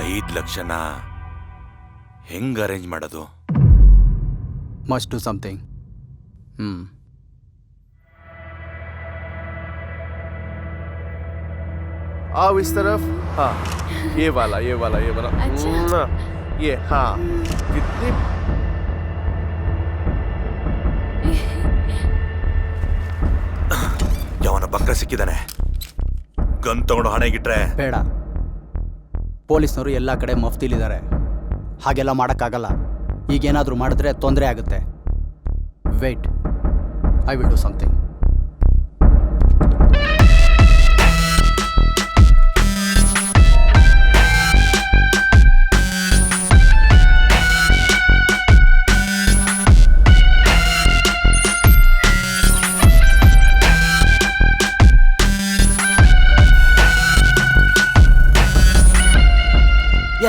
5 ಲಕ್ಷನ ಹೆಂಗ್ ಅರೇಂಜ್ ಮಾಡೋದು? Must do something. आओ इस तरफ. हाँ, ये वाला. अच्छा. ये हाँ. कितनी ಯಾವನ ಬಕ್ರ ಸಿಕ್ಕಿದಾನೆ. ಗನ್ ತಗೊಂಡು ಹಣೆಗಿಟ್ರೆ ಬೇಡ. ಪೊಲೀಸ್ನವರು ಎಲ್ಲ ಕಡೆ ಮಫ್ತಿಲಿದ್ದಾರೆ. ಹಾಗೆಲ್ಲ ಮಾಡೋಕ್ಕಾಗಲ್ಲ. ಈಗೇನಾದರೂ ಮಾಡಿದ್ರೆ ತೊಂದರೆ ಆಗುತ್ತೆ. Wait, I will do something.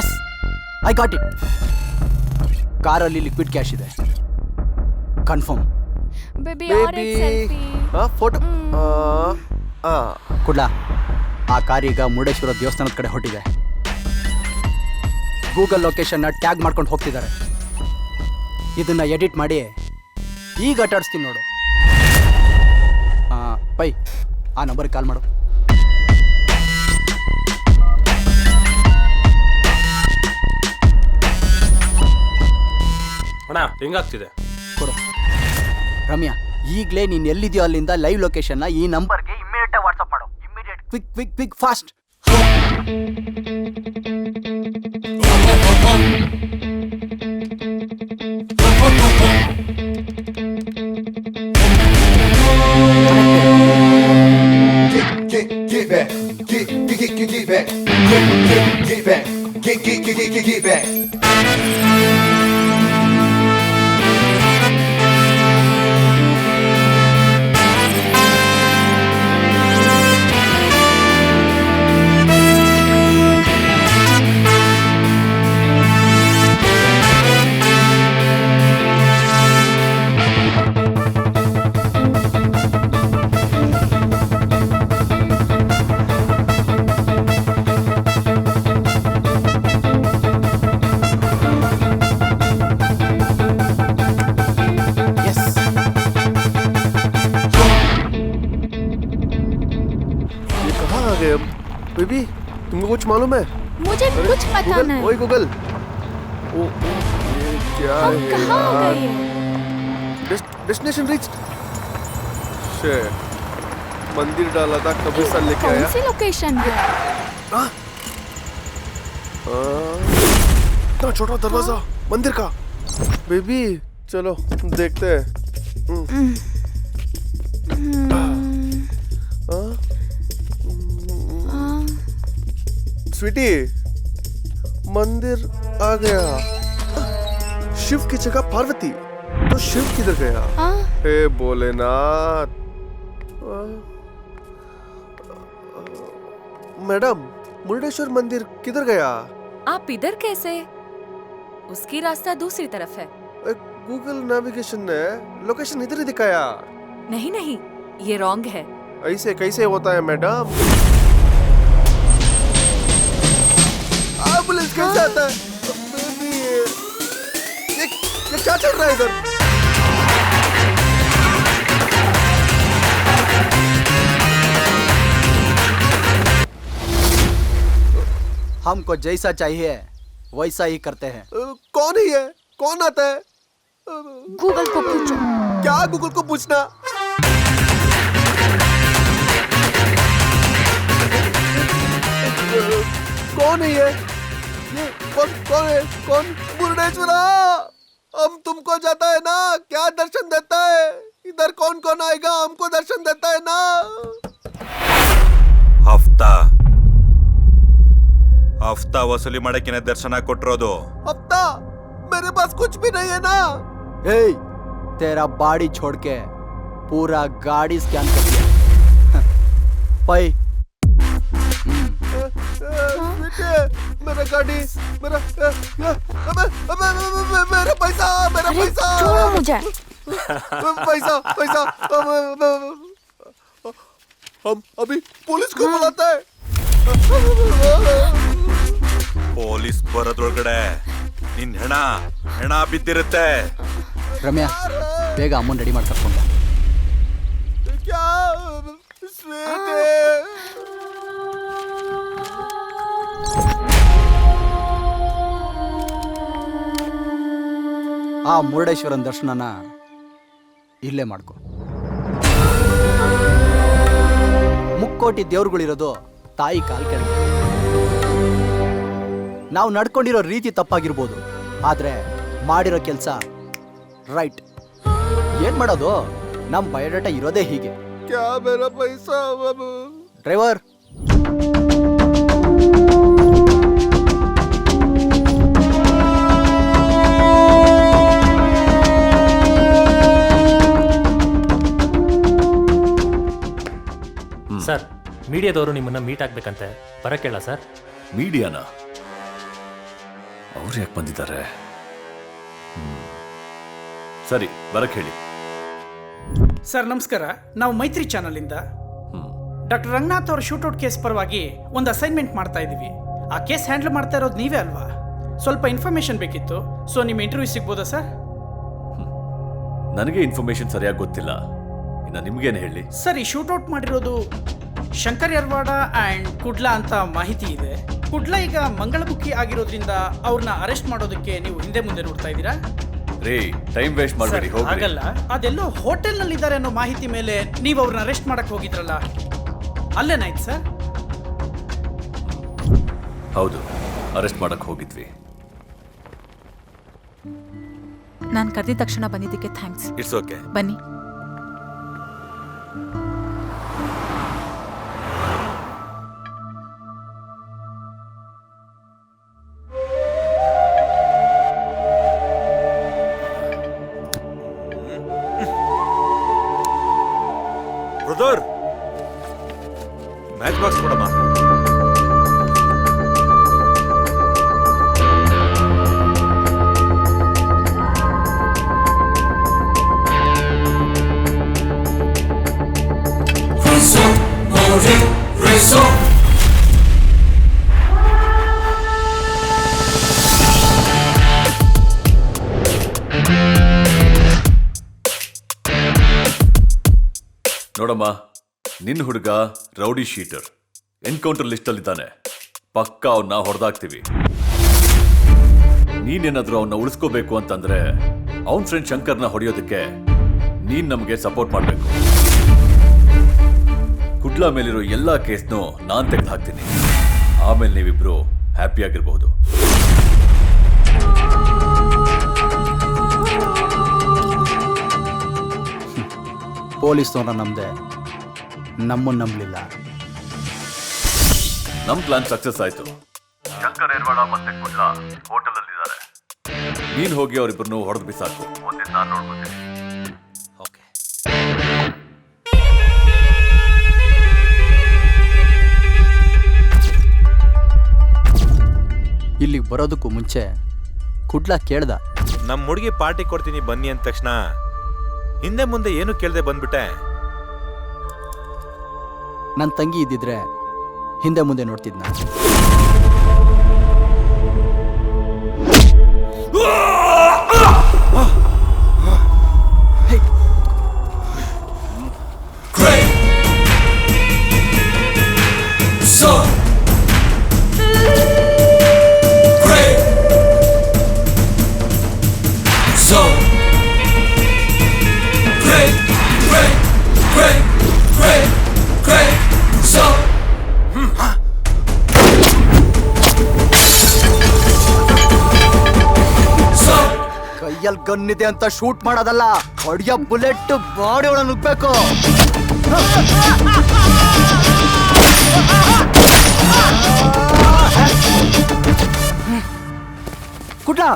Yes, I got it. ಕಾರಲ್ಲಿ ಲಿಕ್ವಿಡ್ ಕ್ಯಾಶ್ ಇದೆ. ಕನ್ಫರ್ಮ್. बेबी और एक सेल्फी. हाँ फोटो. ಕೊಡ್ಲಾ? ಆ ಕಾರೀಗ ಮುರುಡೇಶ್ವರ ದೇವಸ್ಥಾನದ ಕಡೆ ಹೊಟ್ಟಿದೆ. ಗೂಗಲ್ ಲೊಕೇಶನ್ನ ಟ್ಯಾಗ್ ಮಾಡ್ಕೊಂಡು ಹೋಗ್ತಿದ್ದಾರೆ. ಇದನ್ನ ಎಡಿಟ್ ಮಾಡಿ ಈಗ ಅಟಾಡಿಸ್ತೀನಿ ನೋಡು. ಪೈ, ಆ ನಂಬರ್ಗೆ ಕಾಲ್ ಮಾಡು. ಅಣ್ಣ ಹೆಂಗಾಗ್ತಿದೆ ಕೊಡು. ರಮ್ಯಾ, ಈಗಲೇ ನೀನು ಎಲ್ಲಿದೆಯೋ ಅಲ್ಲಿಂದ ಲೈವ್ ಲೊಕೇಶನ್ನ ಈ ನಂಬರ್ಗೆ ಇಮಿಡಿಯೇಟ್ ವಾಟ್ಸಪ್ ಮಾಡು. Immediate, quick quick quick, fast. Get back, get back, get back, get back. Baby, तुमको कुछ मालूम है? मुझे कुछ पता नहीं. ओए गूगल. ओ, ये क्या हम है कहाँ आ यार? गए हैं? Destination reached. शे, मंदिर डाला था, कब्रिस्तान लेके आया. कौन सी लोकेशन है? इतना छोटा दरवाजा मंदिर का. बेबी चलो देखते हैं. स्वीटी, मंदिर आ गया. शिव की जगह पार्वती, तो शिव किधर गया? हे भोलेनाथ. मैडम, मुरुडेश्वर मंदिर किधर गया? आप इधर कैसे? उसकी रास्ता दूसरी तरफ है. गूगल नेविगेशन ने लोकेशन इधर ही दिखाया. नहीं नहीं, ये रॉन्ग है. ऐसे कैसे होता है मैडम? एम्बुलेंस कैसे आता है? बेबी, ये क्या चल रहा है इधर? हमको जैसा चाहिए वैसा ही करते हैं. कौन ही है? कौन आता है? गूगल को पूछो. क्या गूगल को पूछना? कौन है ये कौन है? कौन? मुरुडेश्वरा, हम तुमको जाता है ना, क्या दर्शन देता है? इधर कौन कौन आएगा? हमको दर्शन देता है ना. ಹಫ್ತಾ ವಸೂಲಿ ಮಾಡಕ್ಕೆ ದರ್ಶನ ಕೊಟ್ಟಿರೋದು. हफ्ता? मेरे पास कुछ भी नहीं है ना. ए, तेरा बाड़ी छोड़ के पूरा गाड़ी स्कैन कर दिया. पै, मेरा गाड़ी, मेरा पैसा, मेरा पैसा. छोड़ो मुझे. पैसा. हम अभी पुलिस को बुलाते हैं. ಪೊಲೀಸ್ ಬರೋದ್ರೊಳಗಡೆ ನಿನ್ ಹೆಣ ಬಿದ್ದಿರುತ್ತೆ. ರಮ್ಯಾ ಬೇಗ ಅಮ್ಮನ್ ರೆಡಿ ಮಾಡಿ ಕರ್ಕೊಂಡ. क्या स्वीटी ಆ ಮುರುಡೇಶ್ವರನ ದರ್ಶನನ ಇಲ್ಲೇ ಮಾಡ್ಕೊ. ಮುಕ್ಕೋಟಿ ದೇವ್ರುಗಳಿರೋದು ತಾಯಿ ಕಾಲ್ ಕೆಳಗೆ. ನಾವು ನಡ್ಕೊಂಡಿರೋ ರೀತಿ ತಪ್ಪಾಗಿರ್ಬೋದು, ಆದ್ರೆ ಮಾಡಿರೋ ಕೆಲಸ ರೈಟ್. ಏನ್ ಮಾಡೋದು, ನಮ್ ಬಯೋಡಾಟಾ ಇರೋದೇ ಹೀಗೆ. क्या मेरा पैसा बाबू ಡ್ರೈವರ್, ಸರ್, ಮೀಡಿಯಾದವರು ನಿಮ್ಮನ್ನ ಮೀಟ್ ಆಗ್ಬೇಕಂತೆ, ಬರಕ್ಕೇಳ ಸರ್? ಮೀಡಿಯಾನ? ಅವ್ರು ಯಾಕೆ ಬಂದಿದ್ದಾರೆ? ಸರಿ, ಬರಕ್ ಹೇಳಿ. ಸರ್ ನಮಸ್ಕಾರ, ನಾವು ಮೈತ್ರಿ ಚಾನಲಿಂದ ಡಾಕ್ಟರ್ ರಂಗನಾಥ್ ಅವರ ಶೂಟೌಟ್ ಕೇಸ್ ಪರವಾಗಿ ಒಂದು ಅಸೈನ್ಮೆಂಟ್ ಮಾಡ್ತಾ ಇದ್ದೀವಿ. ಆ ಕೇಸ್ ಹ್ಯಾಂಡಲ್ ಮಾಡ್ತಾ ಇರೋದು ನೀವೇ ಅಲ್ವಾ? ಸ್ವಲ್ಪ ಇನ್ಫಾರ್ಮೇಶನ್ ಬೇಕಿತ್ತು, ಸೊ ನಿಮ್ಮ ಇಂಟರ್ವ್ಯೂ ಸಿಗ್ಬೋದಾ ಸರ್? ನನಗೆ ಇನ್ಫಾರ್ಮೇಶನ್ ಸರಿಯಾಗಿ ಗೊತ್ತಿಲ್ಲ, ಇನ್ನು ನಿಮ್ಗೇನು ಹೇಳಿ? ಸರ್, ಈ ಶೂಟೌಟ್ ಮಾಡಿರೋದು ಶಂಕರ್ ಯರ್ವಾಡ ಆ್ಯಂಡ್ ಕುಡ್ಲಾ ಅಂತ ಮಾಹಿತಿ ಇದೆ. ಕುಡ್ಲಾ ಈಗ ಮಂಗಳಮುಖಿ ಆಗಿರೋದ್ರಿಂದ ಅವ್ರನ್ನ ಅರೆಸ್ಟ್ ಮಾಡೋದಕ್ಕೆ ನೀವು ಹಿಂದೆ ಮುಂದೆ ನೋಡ್ತಾ ಇದ್ದೀರಾ? ರೇ, ಟೈಮ್ ವೇಸ್ಟ್ ಮಾಡಬೇಡಿ, ಹೋಗಿ. ಆಗಲ್ಲ, ಅದೆಲ್ಲೋ ಹೋಟೆಲ್ನಲ್ಲಿ ಇದ್ದಾರೆ ಅನ್ನೋ ಮಾಹಿತಿ ಮೇಲೆ ನೀವು ಅವ್ರನ್ನ ಅರೆಸ್ಟ್ ಮಾಡಕ್ ಹೋಗಿದ್ರಲ್ಲ, ಅಲ್ಲೇನಾಯ್ತು ಸರ್? ಹೌದು, ಅರೆಸ್ಟ್ ಮಾಡಕ್ ಹೋಗಿದ್ವಿ. ನಾನು ಕರೆದಿದ ತಕ್ಷಣ ಬಂದಿದ್ದಕ್ಕೆ ಥ್ಯಾಂಕ್ಸ್. It's okay. ಬನ್ನಿ. ಬ್ರದರ್, ಮ್ಯಾಚ್ ಬಾಕ್ಸ್ ಕೊಡಮ್ಮ. ನೋಡಮ್ಮ, ನಿನ್ನ ಹುಡುಗ ರೌಡಿ ಶೀಟರ್, ಎನ್ಕೌಂಟರ್ ಲಿಸ್ಟಲ್ಲಿದ್ದಾನೆ. ಪಕ್ಕ ಅವನ್ನ ಹೊಡೆದಾಕ್ತೀವಿ. ನೀನೇನಾದ್ರೂ ಅವನ್ನ ಉಳಿಸ್ಕೋಬೇಕು ಅಂತಂದ್ರೆ ಅವನ್ ಫ್ರೆಂಡ್ ಶಂಕರ್ನ ಹೊಡೆಯೋದಕ್ಕೆ ನೀನ್ ನಮಗೆ ಸಪೋರ್ಟ್ ಮಾಡಬೇಕು. ಕುಡ್ಲಾ ಮೇಲಿರೋ ಎಲ್ಲಾ ಕೇಸ್ನು ನಾನ್ ತೆಗೆದು ಹಾಕ್ತೀನಿ. ಆಮೇಲೆ ನೀವಿಬ್ರು ಹ್ಯಾಪಿಯಾಗಿರ್ಬಹುದು. ಪೊಲೀಸ್ನವ್ರನ್ನ ನಮ್ದೆ, ನಮ್ಮನ್ನ ನಂಬಲಿಲ್ಲ. ನಮ್ ಪ್ಲಾನ್ ಸಕ್ಸಸ್ ಆಯ್ತು. ಶಂಕರ್ ಯರ್ವಾಡ ಮತ್ತೆ ಕುಡ್ಲಾ ಹೋಟೆಲ್ ಅಲ್ಲಿ ಇದ್ದಾರೆ. ನೀನ್ ಹೋಗಿ ಅವರಿಬ್ಬರನ್ನು ಹೊಡೆದು ಬಿಸಾಕು, ಮುಂದೆ ನಾನು ನೋಡ್ಕೊತೀನಿ. ಓಕೆ. ಇಲ್ಲಿಗೆ ಬರೋದಕ್ಕೂ ಮುಂಚೆ ಕುಡ್ಲಾ ಕೇಳ್ದ, ನಮ್ಮ ಹುಡುಗಿ ಪಾರ್ಟಿ ಕೊಡ್ತೀನಿ ಬನ್ನಿ ಅಂದ ತಕ್ಷಣ ಹಿಂದೆ ಮುಂದೆ ಏನು ಕೇಳದೆ ಬಂದ್ಬಿಟ್ಟೆ. ನನ್ನ ತಂಗಿ ಇದ್ದಿದ್ರೆ ಹಿಂದೆ ಮುಂದೆ ನೋಡ್ತಿದ್ನ. ಕೈಯಲ್ಲಿ ಗನ್ನಿದೆ ಅಂತ ಶೂಟ್ ಮಾಡೋದಲ್ಲ, ಹೊಡೆಯೋ ಬುಲೆಟ್ ಬಾಡಿ ಒಳಗೆ ನುಗ್ಬೇಕು. Kudla,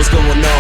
what's going on.